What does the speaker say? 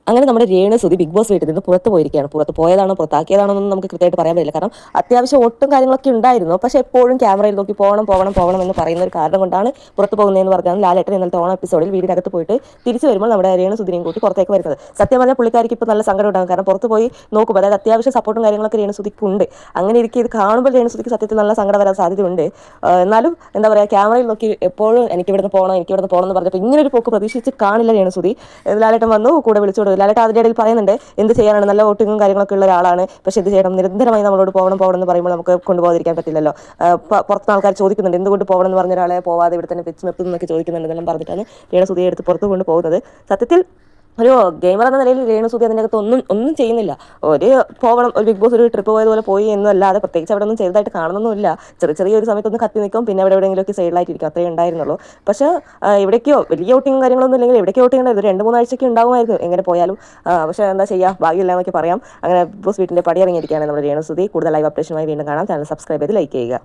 അങ്ങനെ നമ്മുടെ രേണുസുതി ബിഗ് ബോസ് വീട്ടിൽ നിന്ന് പുറത്ത് പോയിരിക്കുകയാണ്. പുറത്ത് പോയതാണോ പുറത്താക്കിയതാണോ എന്നൊന്നും നമുക്ക് കൃത്യമായിട്ട് പറയാൻ പറ്റില്ല. കാരണം അത്യാവശ്യം ഒട്ടും കാര്യങ്ങളൊക്കെ ഉണ്ടായിരുന്നു. പക്ഷേ എപ്പോഴും ക്യാമറയിൽ നോക്കി പോകണം എന്ന് പറയുന്ന ഒരു കാരണം കൊണ്ടാണ് പുറത്ത് പോകുന്നതെന്ന് പറഞ്ഞാൽ ലാലേട്ടൻ ഇന്നലത്തെ ഓണം എപ്പിസോഡിൽ വീടിനകത്ത് പോയിട്ട് തിരിച്ചു വരുമ്പോൾ നമ്മുടെ രേണുസുതിനെയും കൂട്ടി പുറത്തേക്ക് വരുന്നത്. സത്യം പറഞ്ഞാൽ പുള്ളിക്കാരിക്ക് ഇപ്പോൾ നല്ല സങ്കടം ഉണ്ടാകും. കാരണം പുറത്ത് പോയി നോക്കുമ്പോൾ അതായത് അത്യാവശ്യം സപ്പോർട്ടും കാര്യങ്ങളൊക്കെ രേണുസുതിക്ക് ഉണ്ട്. അങ്ങനെ ഇരിക്കും ഇത് കാണുമ്പോൾ രേണുസുതിക്ക് സത്യത്തിൽ നല്ല സങ്കടം വരാൻ സാധ്യതയുണ്ട്. എന്നാലും എന്താ പറയുക, ക്യാമറയിൽ നോക്കി എപ്പോഴും എനിക്ക് ഇവിടുന്ന് പോകണം എന്ന് പറഞ്ഞപ്പോൾ ഇങ്ങനെ ഒരു പോക്ക് പ്രതീക്ഷിച്ച് കാണില്ല രേണുസുതി. ലാലേട്ടൻ വന്നു, കൂടെ വിളിച്ചോട്. ലാലേട്ടൻ അതിൻ്റെ ഇടയിൽ പറയുന്നുണ്ട് എന്ത് ചെയ്യാനാണ്, നല്ല വോട്ടിങ്ങും കാര്യങ്ങളൊക്കെ ഉള്ള ഒരാളാണ്, പക്ഷേ ഇത് ചെയ്യണം, നിരന്തരമായി നമ്മളോട് പോകണം എന്ന് പറയുമ്പോൾ നമുക്ക് കൊണ്ടുപോകാതിരിക്കാൻ പറ്റില്ലല്ലോ. പുറത്തുനിന്ന് ആൾക്കാർ ചോദിക്കുന്നുണ്ട് എന്തുകൊണ്ട് പോകണം എന്ന് പറഞ്ഞ ഒരാളെ പോവാതെ ഇവിടെ തന്നെ വെച്ച് നിർത്തുന്നു എന്നൊക്കെ ചോദിക്കുന്നുണ്ടെന്നെല്ലാം പറഞ്ഞിട്ടാണ് രേണുസുതിയെ എടുത്ത് പുറത്ത് കൊണ്ടുപോകുന്നത്. സത്യത്തിൽ ഒരു ഗെയിമർ എന്ന നിലയിൽ രേണുസുതി അതിൻ്റെ അകത്ത് ഒന്നും ചെയ്യുന്നില്ല. ഒരു ബിഗ് ബോസ് ഒരു ട്രിപ്പ് പോയതുപോലെ പോയി എന്നല്ലാതെ പ്രത്യേകിച്ച് അവിടെ ഒന്നും ചെയ്തതായിട്ട് കാണുന്നൊന്നുമില്ല. ചെറിയൊരു സമയത്തൊന്ന് കത്തി നിൽക്കും, പിന്നെ എവിടെയെങ്കിലുമൊക്കെ സൈഡിലായിട്ടിരിക്കും, അത്രേ ഉണ്ടായിരുന്നുള്ളൂ. പക്ഷേ എവിടേക്കോ വലിയ വോട്ടിങ്ങും കാര്യങ്ങളൊന്നും ഇല്ലെങ്കിൽ എവിടേക്കോ വോട്ടിംഗ് ഉണ്ടായിരുന്നു, 2-3 ആഴ്ചയ്ക്ക് ഉണ്ടാകുമായിരുന്നു എങ്ങനെ പോയാലും. പക്ഷേ എന്താ ചെയ്യുക, ഭാഗ്യമില്ല എന്നൊക്കെ പറയാം. അങ്ങനെ ബിഗ് ബോസ് വീട്ടിൻ്റെ പടി ഇറങ്ങിയിരിക്കുകയാണ് നമ്മുടെ രേണുസുതി. കൂടുതൽ ലൈവ് അപ്ഡേഷനുമായി വീണ്ടും കാണാം. ചാനൽ സബ്സ്ക്രൈബ് ചെയ്ത് ലൈക്ക് ചെയ്യുക.